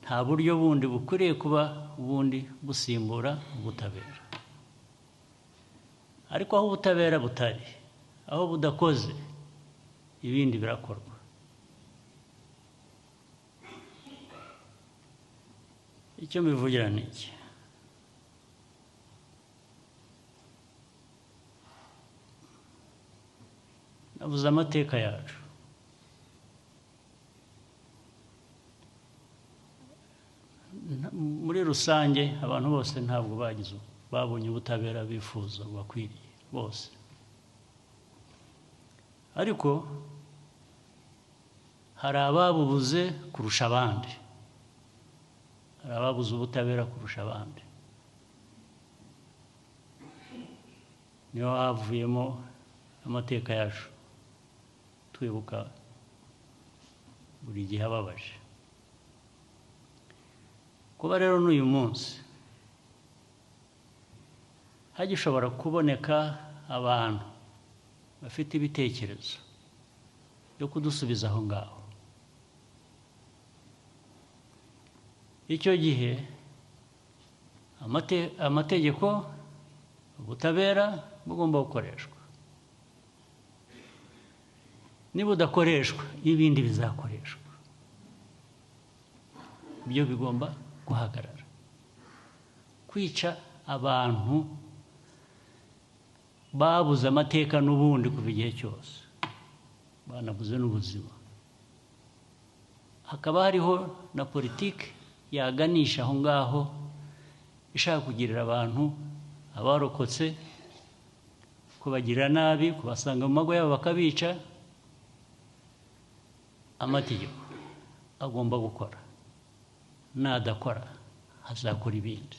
nta buryo bundi bukwiriye kuba ubundi busimbura ubutabera. Ariko aho ubutabera butari, aho budakoze, ibindi birakorwa. Icyo mbivugira ni iki: navuze amateka yacu. Muri rusange abantu bose ntabwo babonye ubutabera bifuza bakwiriye bose, ariko hari ababubuze kurusha abandi, hari ababuze ubutabera kurusha abandi. Niho havuyemo amateka yacu twibuka buri gihe ababaje. Kuba rero n'uyu munsi hagishobora kuboneka abantu bafite ibitekerezo byo kudusubiza aho ngaho, icyo gihe amategeko, ubutabera bugomba gukoreshwa. Nibudakoreshwa, ibindi bizakoreshwa. Ibyo bigomba guhagarara. Kwica abantu babuze amateka n'ubundi kuva igihe cyose, banabuze n'ubuzima. Hakaba hariho na politiki yaganisha aho ngaho, ishaka kugirira abantu abarokotse, kubagirira nabi, kubasanga mu mago yabo bakabica. Amategeko agomba gukora, nadakora hazakora ibindi.